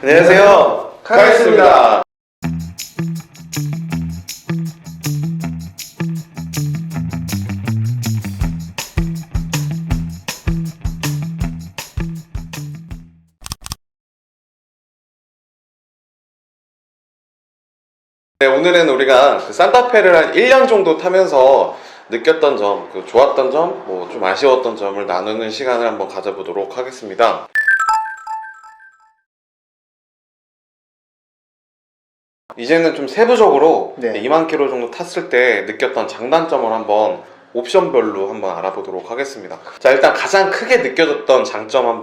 안녕하세요, 카이스트입니다. 네, 오늘은 우리가 그 산타페를 한 1년 정도 타면서 느꼈던 점, 좋았던 점, 뭐 좀 아쉬웠던 점을 나누는 시간을 한번 가져보도록 하겠습니다. 이제는 좀 세부적으로 2만 킬로 정도 탔을 때 느꼈던 장단점을 한번 옵션별로 한번 알아보도록 하겠습니다. 자, 일단 가장 크게 느껴졌던 장점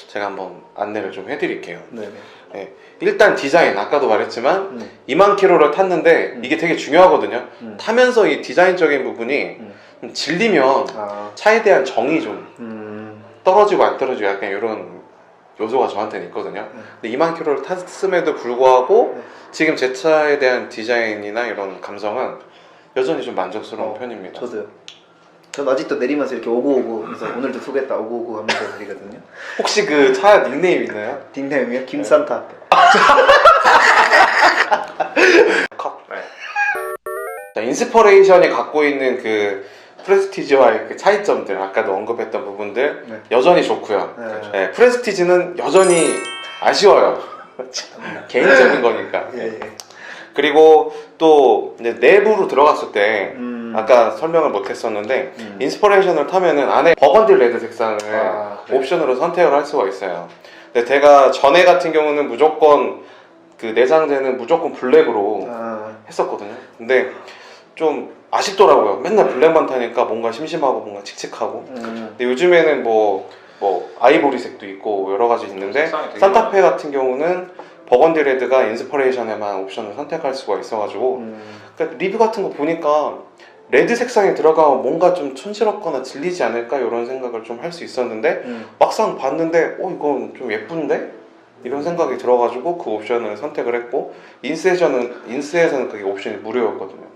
제가 한번 안내를 좀 해드릴게요. 네, 일단 디자인, 아까도 말했지만 2만 킬로를 탔는데 이게 되게 중요하거든요. 타면서 이 디자인적인 부분이 좀 질리면 차에 대한 정이 좀 떨어지고 안 떨어지고 약간 이런 요소가 저한테는 있거든요. 근데 2만 킬로를 탔음에도 불구하고 지금 제 차에 대한 디자인이나 이런 감성은 여전히 좀 만족스러운 편입니다. 저도요. 전 아직도 내리면서 이렇게 오고오고 그래서 오늘도 수고했다 오고오고 하면서 내리거든요. 혹시 그 차 닉네임 있나요? 닉네임이요? 김산타. 자, 인스퍼레이션이 갖고 있는 그 프레스티지와의 그 차이점들, 아까도 언급했던 부분들 여전히 좋고요. 네, 프레스티지는 여전히 아쉬워요. 개인적인 거니까. 그리고 또 이제 내부로 들어갔을 때 아까 설명을 못했었는데 인스퍼레이션을 타면은 안에 버건디 레드 색상을 옵션으로 선택을 할 수가 있어요. 근데 제가 전에 같은 경우는 무조건 그 내장재는 무조건 블랙으로 했었거든요. 근데 좀 아쉽더라고요. 맨날 블랙만 타니까 뭔가 심심하고 뭔가 칙칙하고. 근데 요즘에는 뭐 아이보리색도 있고 여러 가지 있는데 산타페 같은 경우는 버건디 레드가 인스퍼레이션에만 옵션을 선택할 수가 있어가지고 그러니까 리뷰 같은 거 보니까 레드 색상이 들어가면 뭔가 좀 촌스럽거나 질리지 않을까 이런 생각을 좀 할 수 있었는데 막상 봤는데 이건 좀 예쁜데? 이런 생각이 들어가지고 그 옵션을 선택을 했고 인스에서는 그게 옵션이 무료였거든요.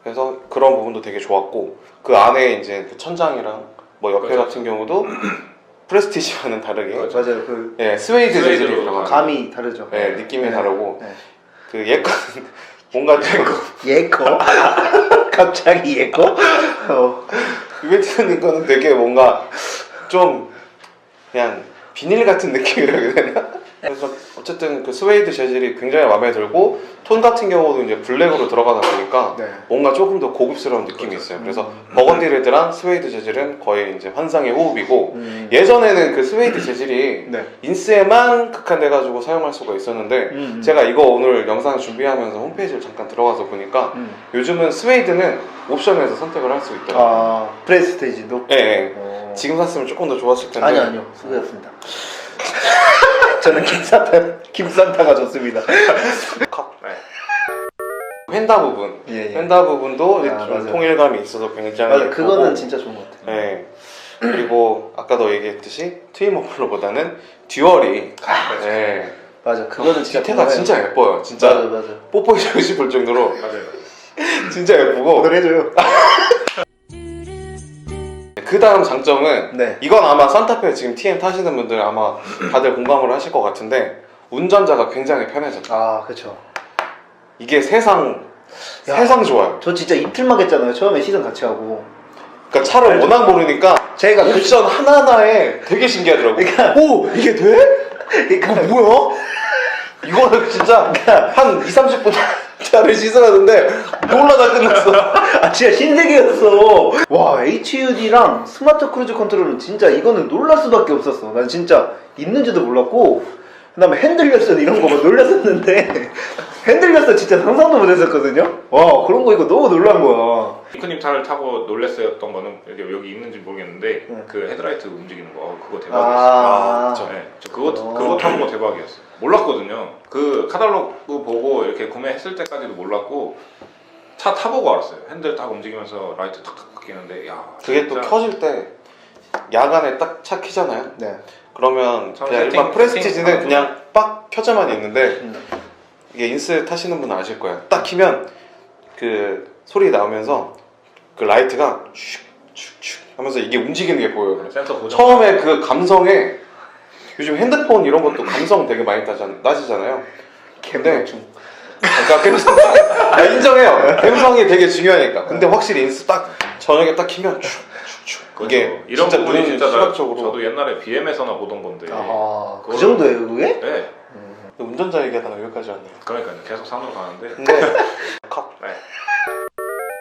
그래서 그런 부분도 되게 좋았고 그 안에 이제 그 천장이랑 뭐 옆에 같은 경우도 프레스티지와는 다르게 맞아요. 스웨이드 재질이 들어가요. 감이 다르죠. 느낌이 다르고 그 예거는 뭔가 좀 예거? 갑자기 예거? 이벤트는 거는 되게 뭔가 좀 그냥 비닐 같은 느낌이라고 해야 되나? 그래서 어쨌든 그 스웨이드 재질이 굉장히 마음에 들고 톤 같은 경우도 이제 블랙으로 들어가다 보니까 뭔가 조금 더 고급스러운 느낌이 있어요. 그래서 버건디 레드랑 스웨이드 재질은 거의 이제 환상의 호흡이고 예전에는 그 스웨이드 재질이 인스에만 극한돼가지고 사용할 수가 있었는데 제가 이거 오늘 영상을 준비하면서 홈페이지를 잠깐 들어가서 보니까 요즘은 스웨이드는 옵션에서 선택을 할 수 있더라고요. 프레스티지도? 네. 지금 샀으면 조금 더 좋았을 텐데. 아니요. 수고했습니다. 저는 김산타가 좋습니다. 휀다 부분, 휀다 부분도 좀 통일감이 있어서 굉장히 맞아, 그거는 진짜 좋은 것 같아요. 네. 그리고 아까도 얘기했듯이 트윈 머플러보다는 듀얼이 맞아, 그거는 진짜 디테가 진짜 예뻐요. 진짜 맞아. 뽀뽀해주고 싶을 정도로 진짜 예쁘고. 그래줘요. 그 다음 장점은 이건 아마 산타페 지금 TM 타시는 분들 아마 다들 공감을 하실 것 같은데 운전자가 굉장히 편해졌다. 그쵸. 이게 세상 좋아요. 저 진짜 이틀만 했잖아요. 처음에 시승 같이 하고. 그러니까 차를 워낙 모르니까 제가 옵션 하나하나에 되게 신기하더라고요. 오! 이게 돼? 이거 뭐야? 이거는 진짜 한 20-30분 차를 시승하는데 놀라다 끝났어. 진짜 신세계였어. 와, HUD랑 스마트 크루즈 컨트롤은 진짜 이거는 놀랄 수밖에 없었어. 난 진짜 있는지도 몰랐고 그 다음에 핸들 열선 이런 거 막 놀랐었는데 핸들 열선 진짜 상상도 못했었거든요. 와, 그런 거 이거 너무 놀란 거야. 니크님 차를 타고 놀랬었던 거는 여기 있는지 모르겠는데 그 헤드라이트 움직이는 거 그거 대박이었어요. 저 그거 타는 거 대박이었어요. 몰랐거든요. 그 카탈로그 보고 이렇게 구매했을 때까지도 몰랐고 차 타보고 알았어요. 핸들 딱 움직이면서 라이트 탁탁 바뀌는데 그게 또 켜질 때 야간에 딱 차 켜잖아요. 그러면 그냥 일반 프레스티지는 그냥 빡 켜져만 있는데 이게 인스 타시는 분은 아실 거예요. 딱 키면 그 소리 나오면서 그 라이트가 슉슉슉 하면서 이게 움직이는 게 보여요. 센터 고정. 처음에 그 감성에 요즘 핸드폰 이런 것도 감성 되게 많이 따지잖아요. 근데 그러니까 감성 인정해요. 감성이 되게 중요하니까. 근데 확실히 인스 딱 저녁에 딱 키면 축축축 이게 이런 진짜 부분이 진짜 시각적으로 저도 옛날에 BM에서나 보던 건데. 그 정도예요 그게? 네. 운전자 얘기하다가 여기까지 왔네요. 그러니까요. 계속 산으로 가는데. 근데 네.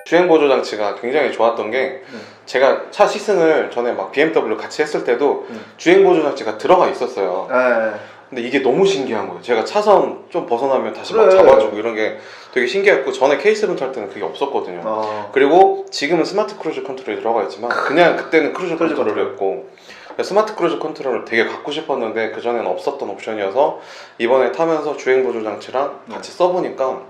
주행 보조 장치가 굉장히 좋았던 게 제가 차 시승을 전에 막 BMW 같이 했을 때도 주행 보조 장치가 들어가 있었어요. 네. 근데 이게 너무 신기한 거예요. 제가 차선 좀 벗어나면 다시 막 그래. 잡아주고 이런 게 되게 신기했고 전에 케이스룸 탈 때는 그게 없었거든요. 그리고 지금은 스마트 크루즈 컨트롤이 들어가 있지만 그냥 그때는 크루즈 컨트롤이었고 스마트 크루즈 컨트롤을 되게 갖고 싶었는데 그전에는 없었던 옵션이어서 이번에 타면서 주행 보조 장치랑 같이 써보니까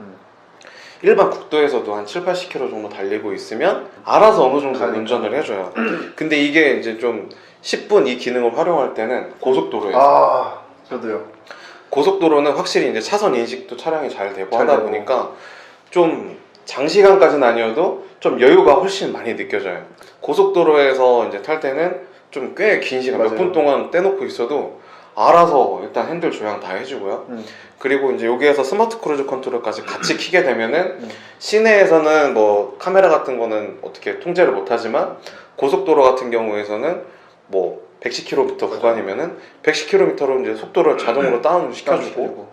일반 국도에서도 한 7, 80km 정도 달리고 있으면 알아서 어느 정도 운전을 해줘요. 근데 이게 이제 좀 10분 이 기능을 활용할 때는 고속도로에서 저도요. 고속도로는 확실히 이제 차선 인식도 차량이 잘 되고 잘 하다 되고. 보니까 좀 장시간까지는 아니어도 좀 여유가 훨씬 많이 느껴져요. 고속도로에서 이제 탈 때는 좀 꽤 긴 시간 몇 맞아요. 분 동안 떼놓고 있어도 알아서 일단 핸들 조향 다 해주고요. 그리고 이제 여기에서 스마트 크루즈 컨트롤까지 같이 키게 되면은 시내에서는 뭐 카메라 같은 거는 어떻게 통제를 못하지만 고속도로 같은 경우에서는 뭐 110km 구간이면은 110km로 이제 속도를 자동으로 다운을 시켜주고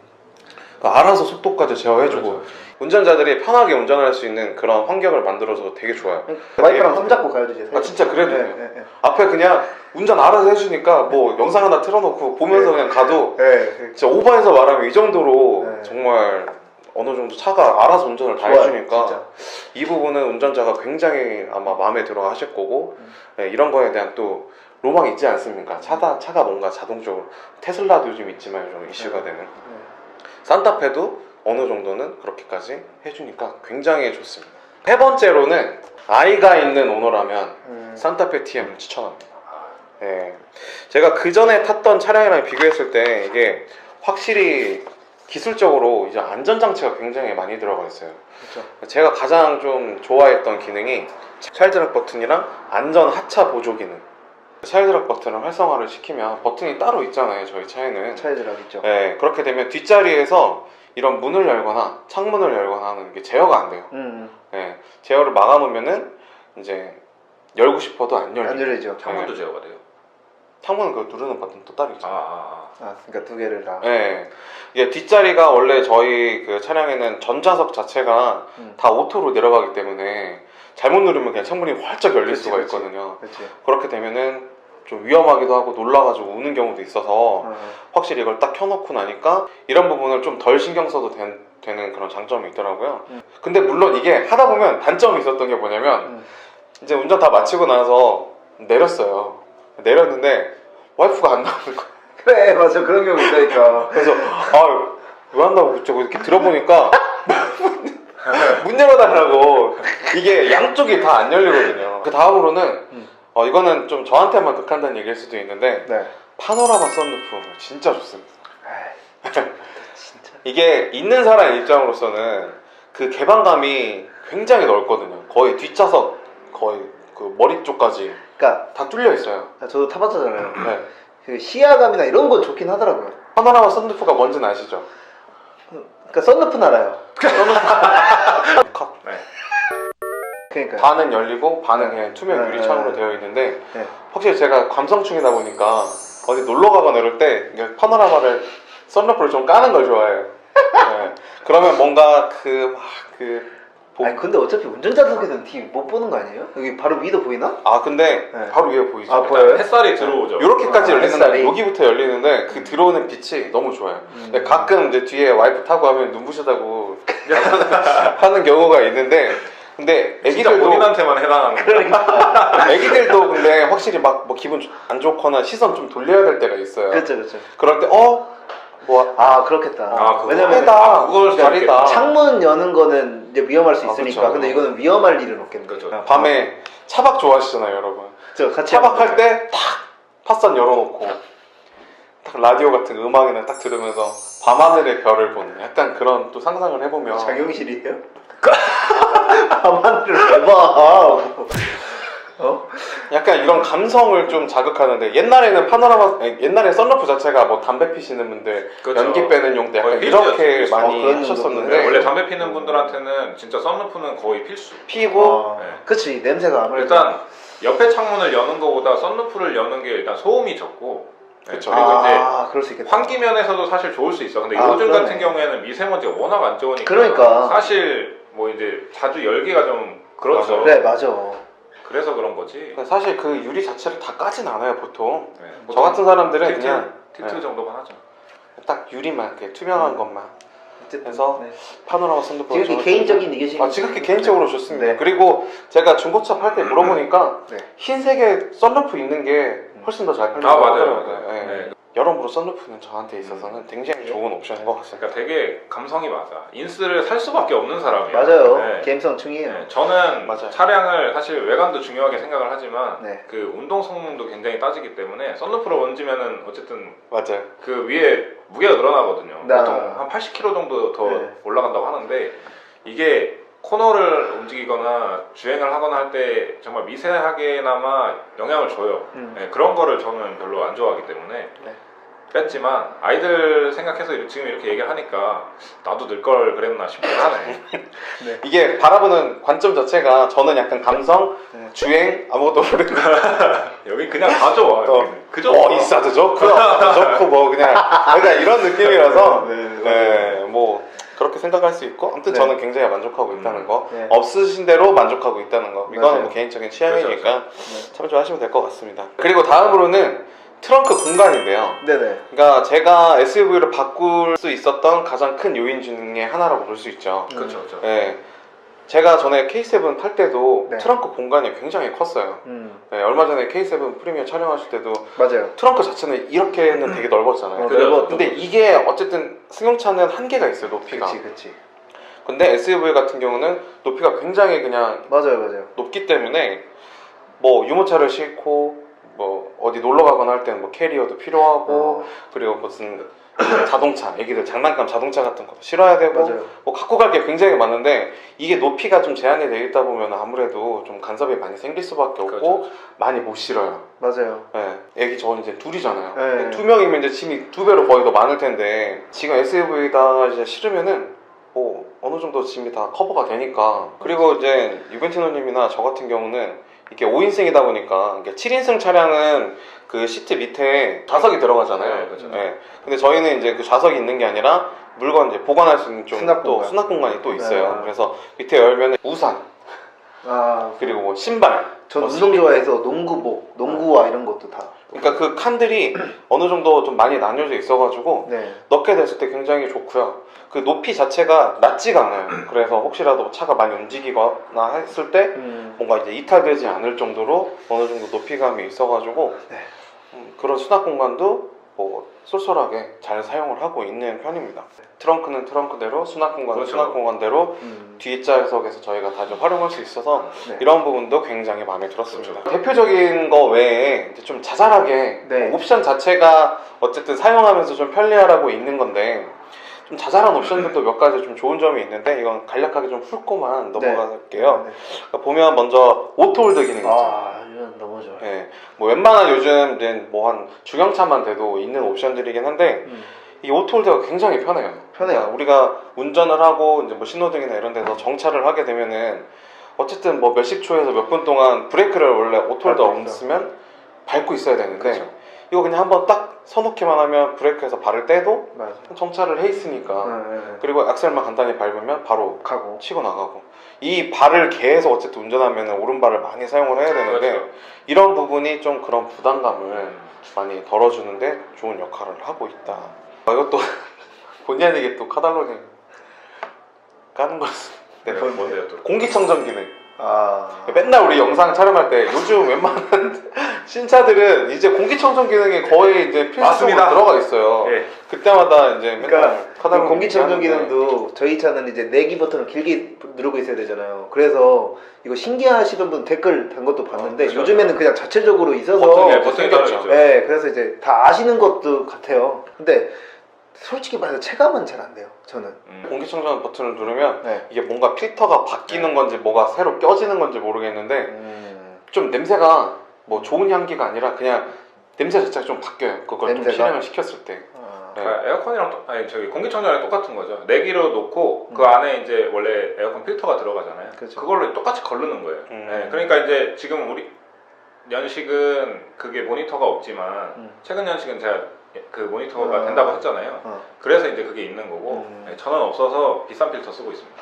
그러니까 알아서 속도까지 제어해주고 그렇죠. 운전자들이 편하게 운전할 수 있는 그런 환경을 만들어서 되게 좋아요. 와이프랑 손잡고 가야죠 이제. 아 진짜 그래도 네, 돼요. 네, 네. 앞에 그냥 운전 알아서 해주니까 뭐 영상 하나 틀어놓고 보면서 그냥 가도 네. 진짜 오버해서 말하면 이 정도로 네. 정말 어느 정도 차가 알아서 운전을 다 좋아요, 해주니까 진짜. 이 부분은 운전자가 굉장히 아마 마음에 들어 하실 거고 네, 이런 거에 대한 또 로망이 있지 않습니까? 차가 뭔가 자동적으로 테슬라도 요즘 있지만 좀 이슈가 되는 산타페도 어느 정도는 그렇게까지 해주니까 굉장히 좋습니다. 세 번째로는 아이가 있는 오너라면 산타페 TM을 추천합니다. 네. 제가 그 전에 탔던 차량이랑 비교했을 때 이게 확실히 기술적으로 이제 안전장치가 굉장히 많이 들어가 있어요. 그렇죠. 제가 가장 좀 좋아했던 기능이 차일드락 버튼이랑 안전 하차 보조 기능. 차일드락 버튼을 활성화를 시키면 버튼이 따로 있잖아요, 저희 차에는. 차이드락 있죠. 네, 그렇게 되면 뒷자리에서 이런 문을 열거나 창문을 열거나 하는 게 제어가 안 돼요. 네, 제어를 막아놓으면은 이제 열고 싶어도 안 열려요. 안 열리죠. 창문도 제어가 돼요. 창문은 그 누르는 버튼 또 따로 있잖아요. 그러니까 두 개를 다. 네, 이게 뒷자리가 원래 저희 그 차량에는 전좌석 자체가 다 오토로 내려가기 때문에 잘못 누르면 그냥 창문이 활짝 열릴 수가 있거든요. 그렇지. 그렇게 되면은 좀 위험하기도 하고 놀라가지고 우는 경우도 있어서 확실히 이걸 딱 켜놓고 나니까 이런 부분을 좀 덜 신경 써도 되는 그런 장점이 있더라고요. 근데 물론 이게 하다 보면 단점이 있었던 게 뭐냐면 이제 운전 다 마치고 나서 내렸어요. 내렸는데 와이프가 안 나오는 거야. 그래 맞아 그런 경우 있다니까. 그래서 왜 안 나오고 저거 이렇게 들어보니까 문 열어달라고 이게 양쪽이 다 안 열리거든요. 그 다음으로는 이거는 좀 저한테만 극한다는 얘기일 수도 있는데 네. 파노라마 썬루프 진짜 좋습니다. 진짜. 이게 있는 사람 입장으로서는 그 개방감이 굉장히 넓거든요. 거의 뒷좌석 거의 그 머리 쪽까지 그러니까 다 뚫려 있어요. 저도 타봤잖아요. 네. 그 시야감이나 이런 건 좋긴 하더라고요. 파노라마 썬루프가 뭔지는 아시죠? 그러니까 썬루프는 알아요. 컷. 네. 그러니까. 반은 열리고 반은 그냥 투명 유리창으로 되어 있는데 확실히 제가 감성충이다 보니까 어디 놀러 가거나 이럴 때 파노라마를 썬루프를 좀 까는 걸 좋아해요. 네. 그러면 뭔가 아니 근데 어차피 운전자석에서는 뒤 못 보는 거 아니에요? 여기 바로 위도 보이나? 근데 네. 바로 위에 보이죠. 아, 보여요? 햇살이 들어오죠. 이렇게까지 열리는데 햇살이. 여기부터 열리는데 그 들어오는 빛이 너무 좋아요. 근데 가끔 이제 뒤에 와이프 타고 하면 눈부시다고 하는 경우가 있는데 근데 진짜 애기들도 본인한테만 해당하는 거예요. 애기들도 근데 확실히 막 뭐 기분 안 좋거나 시선 좀 돌려야 될 때가 있어요. 그렇죠. 그럴 때 그렇겠다. 그거. 왜냐면 빼다 그걸 자리다. 창문 여는 거는 이제 위험할 수 있으니까. 그쵸. 근데 이거는 위험할 일은 없겠네. 그렇죠. 밤에 차박 좋아하시잖아요, 여러분. 저 같이 차박할 때 탁 팟선 열어놓고 딱 라디오 같은 음악이나 딱 들으면서 밤하늘의 별을 보는 약간 그런 또 상상을 해보면 장영실이에요? 밤하늘을 왜 봐? 약간 이런 감성을 좀 자극하는데 옛날에는 옛날에 썬루프 자체가 뭐 담배 피시는 분들 그렇죠. 연기 빼는 용도 약간 거의 이렇게 필수였죠. 많이 그런 하셨었는데 네, 원래 담배 피는 분들한테는 진짜 썬루프는 거의 필수. 피고 네. 그치 냄새가 아무래도 일단 옆에 창문을 여는 것보다 썬루프를 여는 게 일단 소음이 적고 그쵸. 그리고 이제 그럴 수 있겠다. 환기 면에서 사실 좋을 수 있어. 근데 아, 요즘 그러네. 같은 경우에는 미세먼지가 워낙 안 좋으니까 그러니까. 사실 뭐 이제 자주 열기가 좀 그렇죠. 그래 맞아. 그래서 그런 거지. 사실 그 유리 자체를 다 까진 않아요 보통. 네, 저 같은 사람들은 틴트, 그냥 틴트 네. 정도만 하죠. 딱 유리만 이렇게 투명한 것만 어쨌든, 해서 네. 파노라마 썬루프 지극히 개인적인 의견이 지극히 개인적으로 좋습니다. 네. 그리고 제가 중고차 팔 때 물어보니까 네. 흰색에 썬루프 있는 게 훨씬 더 잘 아 팔린다고 맞아요. 하더라고요. 맞아요. 예. 네. 여러모로 썬루프는 저한테 있어서는 굉장히 좋은 옵션인 것 같습니다. 그러니까 되게 감성이 맞아. 인스를 살 수밖에 없는 사람이에요. 맞아요. 네. 감성충이에요. 네, 저는 맞아요. 차량을 사실 외관도 중요하게 생각을 하지만 네. 그 운동 성능도 굉장히 따지기 때문에 썬루프를 얹으면은 어쨌든 맞아요. 그 위에 무게가 늘어나거든요. 나- 보통 한 80kg 정도 더 네. 올라간다고 하는데 이게 코너를 움직이거나 주행을 하거나 할 때 정말 미세하게나마 영향을 줘요. 네, 그런 거를 저는 별로 안 좋아하기 때문에 네. 뺐지만 아이들 생각해서 지금 이렇게 얘기를 하니까 나도 늘 걸 그랬나 싶긴 하네. 이게 바라보는 관점 자체가 저는 약간 감성, 네. 주행 아무것도 모르는 여기 그냥 다 좋아. 그죠? 이사도 좋고 아빠도 좋고 뭐 그냥 약간 이런 느낌이라서 네. 뭐 그렇게 생각할 수 있고 아무튼 네. 저는 굉장히 만족하고 있다는 거 네. 없으신 대로 만족하고 있다는 거 이거는 맞아요. 뭐 개인적인 취향이니까 네. 참조하시면 될 것 같습니다. 그리고 다음으로는 트렁크 공간인데요. 네네. 그러니까 제가 SUV를 바꿀 수 있었던 가장 큰 요인 중에 하나라고 볼 수 있죠. 그렇죠, 그렇죠. 네. 제가 전에 K7 탈 때도 네. 트렁크 공간이 굉장히 컸어요. 네, 얼마 전에 K7 프리미엄 촬영하실 때도 맞아요. 트렁크 자체는 이렇게는 되게 넓었잖아요. 그죠. 넓었던 근데 거죠. 이게 어쨌든 승용차는 한계가 있어요, 높이가. 그치. 근데 SUV 같은 경우는 높이가 굉장히 그냥 맞아요. 높기 때문에 뭐 유모차를 싣고 뭐 어디 놀러 가거나 할 때는 뭐 캐리어도 필요하고 그리고 무슨 자동차, 애기들 장난감 자동차 같은 것도 실어야 되고 맞아요. 뭐 갖고 갈 게 굉장히 많은데 이게 높이가 좀 제한이 되어 있다 보면 아무래도 좀 간섭이 많이 생길 수밖에 없고 그렇죠. 많이 못 실어요. 맞아요. 네, 애기 저는 이제 둘이잖아요. 네. 두 명이면 이제 짐이 두 배로 거의 더 많을 텐데 지금 SUV에다가 이제 실으면은 뭐 어느 정도 짐이 다 커버가 되니까. 그리고 이제 유벤티노님이나 저 같은 경우는 이게 5인승이다 보니까 이게 7인승 차량은 그 시트 밑에 좌석이 들어가잖아요. 네, 그렇죠. 네. 근데 저희는 이제 그 좌석이 있는 게 아니라 물건 이제 보관할 수 있는 좀 수납 또 공간. 수납 공간이 또 있어요. 네. 그래서 밑에 열면 우산 그리고 뭐 신발. 전 뭐 운동 좋아해서 농구복, 농구화 이런 것도 다. 그러니까 그 칸들이 어느 정도 좀 많이 나뉘어져 있어가지고 네. 넣게 됐을 때 굉장히 좋고요. 그 높이 자체가 낮지가 않아요. 그래서 혹시라도 차가 많이 움직이거나 했을 때 뭔가 이제 이탈되지 않을 정도로 어느 정도 높이감이 있어가지고 네. 그런 수납 공간도 뭐 쏠쏠하게 잘 사용을 하고 있는 편입니다. 트렁크는 트렁크대로, 수납 공간은 그렇죠. 수납 공간대로 뒷좌석에서 저희가 다 좀 활용할 수 있어서 네. 이런 부분도 굉장히 마음에 들었습니다. 대표적인 거 외에 이제 좀 자잘하게 네. 옵션 자체가 어쨌든 사용하면서 좀 편리하라고 있는 건데 좀 자잘한 옵션들도 몇 가지 좀 좋은 점이 있는데 이건 간략하게 좀 훑고만 넘어갈게요. 네. 그러니까 보면 먼저 오토홀드 기능 있죠. 이건 너무 좋아요. 네, 뭐 웬만한 요즘은 뭐 한 중형차만 돼도 있는 옵션들이긴 한데 이 오토홀드가 굉장히 편해요. 편해요. 그러니까 우리가 운전을 하고 이제 뭐 신호등이나 이런 데서 정차를 하게 되면은 어쨌든 뭐 몇십 초에서 몇 분 동안 브레이크를 원래 오토홀드 밟고 없으면 밟고 있어야 되는데 그렇죠. 이거 그냥 한번 딱 서놓기만 하면 브레이크에서 발을 떼도 맞아. 정차를 해 있으니까 네. 그리고 악셀만 간단히 밟으면 바로 가고. 치고 나가고 이 발을 계속 어쨌든 운전하면 오른발을 많이 사용을 해야 되는데 그렇죠. 이런 부분이 좀 그런 부담감을 많이 덜어주는데 좋은 역할을 하고 있다. 이것도 본의 아니게 또 카달로니 까는 거였어요. 네, 뭔데요 또? 공기청정 기능. 아. 맨날 우리 영상 촬영할 때 요즘 웬만한 신차들은 이제 공기청정 기능이 거의 이제 필수로 맞습니다. 들어가 있어요. 예. 그때마다 이제 맨날 그러니까 카달로니 공기청정 얘기하는데 기능도 저희 차는 이제 내기 버튼을 길게 누르고 있어야 되잖아요. 그래서 이거 신기하시던 분 댓글 단 것도 봤는데 그렇죠. 요즘에는 그냥 자체적으로 있어서 버튼이 따로 생겼죠. 있죠. 네, 그래서 이제 다 아시는 것도 같아요. 근데 솔직히 말해서 체감은 잘 안 돼요. 저는. 공기청정 버튼을 누르면 네. 이게 뭔가 필터가 바뀌는 건지 뭐가 새로 껴지는 건지 모르겠는데 좀 냄새가 뭐 좋은 향기가 아니라 그냥 냄새 자체가 좀 바뀌어요. 그걸 좀 냄새가? 실행을 시켰을 때. 네. 에어컨이랑 아니 저기 공기청정기랑 똑같은 거죠. 내기로 놓고 그 안에 이제 원래 에어컨 필터가 들어가잖아요. 그렇죠. 그걸로 똑같이 거르는 거예요. 네, 그러니까 이제 지금 우리 연식은 그게 모니터가 없지만 최근 연식은 제가 그 모니터가 된다고 했잖아요. 그래서 이제 그게 있는 거고 네, 저는 없어서 비싼 필터 쓰고 있습니다.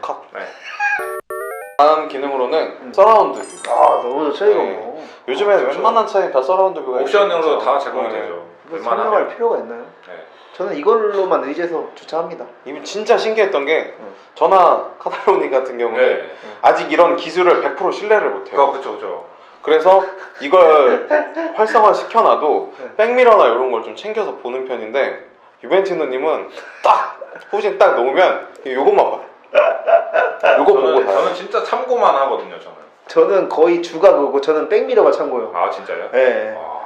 컷. 네. 다음 기능으로는 서라운드 뷰. 아 너무 좋죠 이거 네. 뭐. 요즘에는 웬만한 차에 다 서라운드 뷰가 옵션으로 있죠. 다 제공이 네. 되죠. 이거 웬만하면. 설명할 필요가 있나요? 네. 저는 이걸로만 의지해서 주차합니다. 이분 진짜 신기했던 게 저나 카탈로니 같은 경우는 네. 아직 이런 기술을 100% 신뢰를 못해요. 그렇죠. 그래서 이걸 활성화 시켜놔도 네. 백미러나 이런 걸 좀 챙겨서 보는 편인데 유벤티노님은 딱 후진 딱 놓으면 요것만 봐요. 요거 보고 가요. 저는 진짜 참고만 하거든요. 저는 거의 주가 그거고 저는 백미러가 참고요. 아 진짜요? 네. 와,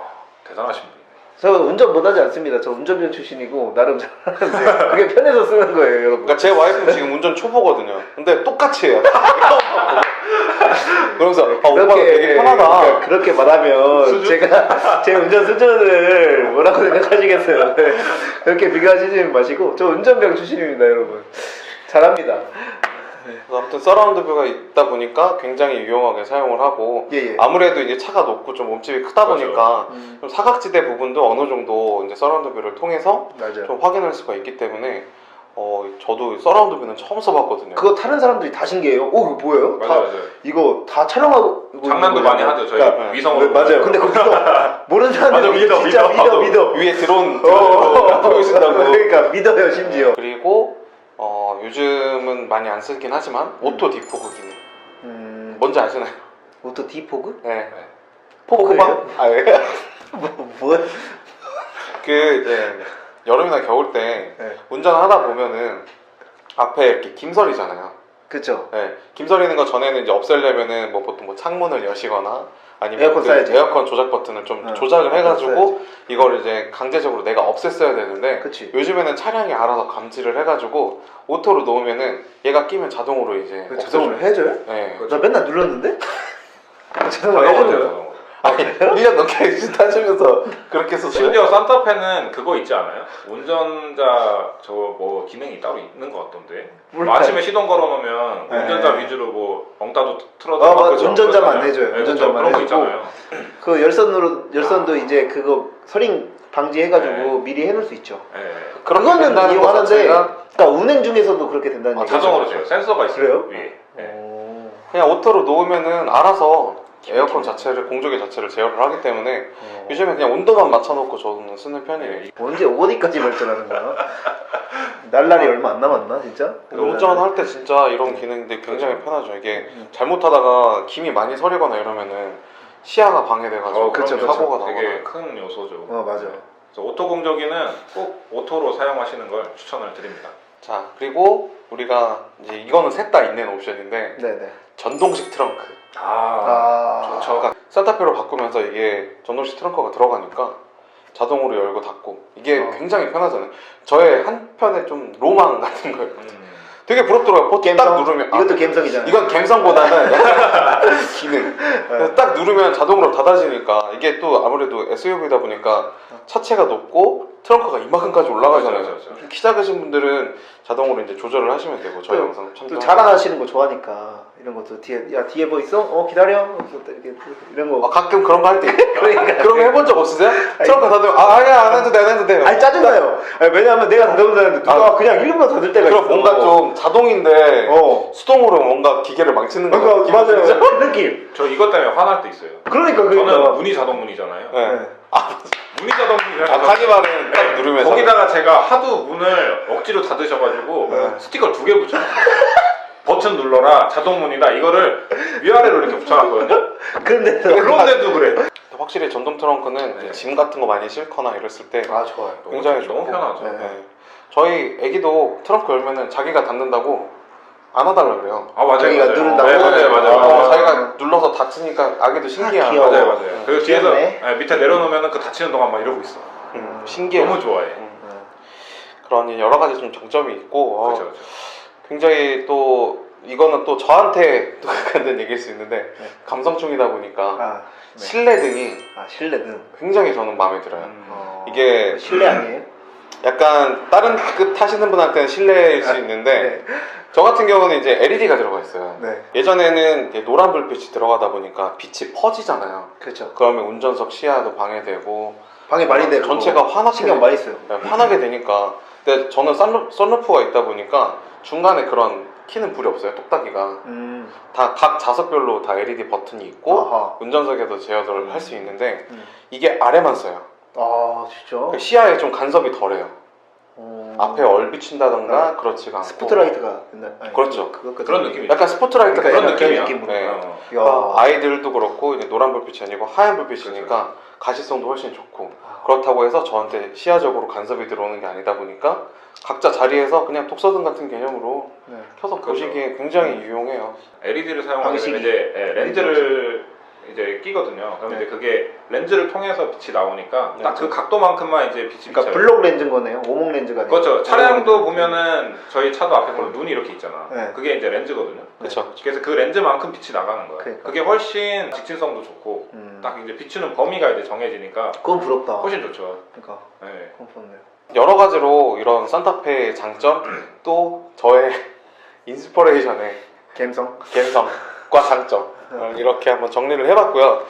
대단하신 분이네. 저 운전 못하지 않습니다. 저 운전병 출신이고 나름 잘하는데 그게 편해서 쓰는 거예요, 여러분. 그러니까 제 와이프는 지금 운전 초보거든요. 근데 똑같이 해요. 그러면서 오빠가 되게 편하다. 그렇게 말하면 수준? 제가 제 운전 수준을 뭐라고 생각하시겠어요? 네. 그렇게 비교하시지 마시고 저 운전병 출신입니다, 여러분. 잘합니다. 그래서 아무튼 서라운드 뷰가 있다 보니까 굉장히 유용하게 사용을 하고 예. 아무래도 이제 차가 높고 좀 몸집이 크다 그렇죠. 보니까 좀 사각지대 부분도 어느 정도 이제 서라운드 뷰를 통해서 맞아요. 좀 확인할 수가 있기 때문에 저도 서라운드 뷰는 처음 써봤거든요. 그거 타는 사람들이 다 신기해요. 오, 이거 뭐예요? 맞아요. 이거 다 촬영하고 이거 장난도 이거 많이 뭐냐고. 하죠. 저희 그러니까, 위성으로. 맞아요. 근데 그거 모르는 사람들은 맞아, 믿어, 진짜 믿어. 믿어. 위에 드론 어. 보여준다고. 그러니까 믿어요, 심지어. 그리고 요즘은 많이 안 쓰긴 하지만 오토 디포그 기능. 뭔지 아시나요? 오토 디포그? 네. 포크방? 아 예. 뭐? 그 이제 여름이나 겨울 때 네. 운전하다 보면은 앞에 이렇게 김설이잖아요. 그쵸. 네. 김설이는 거 전에는 이제 없애려면은 뭐 보통 뭐 창문을 여시거나 아니면 에어컨 써야지. 에어컨 조작 버튼을 좀 응. 조작을 해가지고 써야지. 이걸 이제 강제적으로 내가 없앴어야 되는데 그치. 요즘에는 차량이 알아서 감지를 해가지고 오토로 놓으면은 얘가 끼면 자동으로 이제 그 자동으로 해줘요? 네. 나 맨날 눌렀는데? 자동으로 자동으로 해줘요? 돼요. 아니 1년 넘게 타시면서 그렇게 썼어요? 심지어 산타페는 그거 있지 않아요? 운전자 저 뭐 기능이 따로 있는 것 같던데. 몰라요. 아침에 시동 걸어놓으면 네. 운전자 위주로 뭐 엉따도 틀어도 아, 맞아. 그죠? 운전자만 그러잖아요. 해줘요. 네, 운전자만 그런 거 해주고. 있잖아요. 그 열선도 이제 그거 서링 방지해가지고 미리 해놓을 수 있죠. 네. 그렇게 된다는 그거는 것 이용하는데, 자체가 그러니까 운행 중에서도 그렇게 된다는 얘기죠. 자동으로 돼요. 센서가 있어요. 그래요? 위에. 네. 오. 그냥 오토로 놓으면은 알아서 에어컨 자체를 공조기 자체를 제어를 하기 때문에 요즘에 그냥 온도만 맞춰놓고 저는 쓰는 편이에요. 언제 어디까지 발전하는 거야? 날날이 얼마 안 남았나 진짜? 운전할 때 진짜 이런 기능들이 굉장히 편하죠. 이게 잘못하다가 김이 많이 서리거나 이러면은 시야가 방해돼가지고 그쵸, 사고가 되게 나거나. 큰 요소죠. 맞아. 그래서 오토 공조기는 꼭 오토로 사용하시는 걸 추천을 드립니다. 자, 그리고 우리가 이제 이거는 셋 다 있는 옵션인데 네네. 전동식 트렁크. 좋죠. 그러니까 산타페로 바꾸면서 이게 전동식 트렁크가 들어가니까 자동으로 열고 닫고 이게 굉장히 편하잖아요. 저의 한편의 좀 로망 같은 거예요. 되게 부럽더라고요. 버튼 딱 누르면 이것도 갬성이잖아요. 이건 갬성보다는 기능. 그래서 딱 누르면 자동으로 닫아지니까 이게 또 아무래도 SUV다 보니까 차체가 높고 트렁크가 이만큼까지 올라가잖아요. 그렇죠. 키 작으신 분들은 자동으로 이제 조절을 하시면 되고 저희 영상 또 참조. 자랑하시는 거 좋아하니까 이런 것도 뒤에 뭐 있어? 기다려. 이렇게 이런 거. 가끔 그런 거 할 때 그러니까. 그런 거 해본 적 없으세요? 트렁크 닫으면 아니야 안 해도 돼 안 해도 돼. 아니 짜증나요. 왜냐하면 내가 닫아본다는데 누가 그냥 일부러 닫을 때가 그럼 있어. 뭔가 좀 자동인데 수동으로 뭔가 기계를 망치는 거 그러니까 맞아요. 그 느낌. 저 이것 때문에 화날 때 있어요. 그러니까 저는 문이 자동문이잖아요. 네. 문이 자동문이잖아요. 가기말은 딱 누르면서 거기다가 제가 하도 문을 억지로 닫으셔가지고 스티커를 2개 붙여놨어요. 버튼 눌러라 자동문이다 이거를 위아래로 이렇게 붙여놨거든요. 그런데도 그래. 확실히 전동 트렁크는 이제 짐 같은 거 많이 싣거나 이랬을 때 좋아요. 굉장히 너무 좋고. 편하죠. 네. 저희 애기도 트렁크 열면은 자기가 닫는다고 안 하달라 그래요. 맞아요. 자기가 맞아요. 누른다고? 네, 맞아요. 자기가 눌러서 닫히니까 아기도 신기해요. 귀여워. 맞아요. 그리고 뒤에서 귀엽네. 밑에 내려놓으면은 그 닫히는 동안 막 이러고 있어. 신기해요. 너무 좋아해. 그런 여러 가지 좀 장점이 있고 그렇죠. 굉장히 또 이거는 또 저한테 또 극한된 얘기일 수 있는데 감성충이다 보니까 실내등이 실내등 굉장히 저는 마음에 들어요. 이게 실내 아니에요? 약간 다른 급 타시는 분한테는 실내일 수 있는데 저 같은 경우는 이제 LED가 들어가 있어요. 예전에는 이제 노란 불빛이 들어가다 보니까 빛이 퍼지잖아요. 그렇죠. 그러면 운전석 시야도 방해되고 방해 많이 되고 전체가 환하게 신경 많이 써요. 환하게 되니까. 근데 저는 썬루프가 있다 보니까 중간에 그런 키는 불이 없어요. 똑딱이가 다 각 좌석별로 다 LED 버튼이 있고 아하. 운전석에도 제어를 할 수 있는데 이게 아래만 써요. 아 진짜? 그 시야에 좀 간섭이 덜해요. 앞에 얼비친다던가 그렇지가 않고. 스포트라이트가 옛날 그렇죠. 그런 느낌이 약간 스포트라이트가 그런 있는 느낌이야. 느낌으로. 네. 야. 아이들도 그렇고 이제 노란 불빛이 아니고 하얀 불빛이니까 가시성도 훨씬 좋고 그렇다고 해서 저한테 시야적으로 간섭이 들어오는 게 아니다 보니까 각자 자리에서 그냥 독서등 같은 개념으로 켜서 보시기에 굉장히 유용해요. LED를 사용하게 되면 방식이. 이제 렌즈를 이제 끼거든요. 그럼 이제 그게 렌즈를 통해서 빛이 나오니까 딱 그 각도만큼만 이제 빛이 그러니까 비쳐요. 블록 렌즈인 거네요. 오목 렌즈가 아니고. 그렇죠. 차량도 보면은 저희 차도 앞에 보면 눈이 이렇게 있잖아. 네. 그게 이제 렌즈거든요. 그렇죠. 그래서 그 렌즈만큼 빛이 나가는 거예요. 그러니까. 그게 훨씬 직진성도 좋고 딱 이제 비추는 범위가 이제 정해지니까 그건 부럽다. 훨씬 좋죠. 그러니까 네. 그건 부럽네요. 여러 가지로 이런 산타페의 장점 또 저의 인스퍼레이션의 감성. 감성과 장점 이렇게 한번 정리를 해봤고요.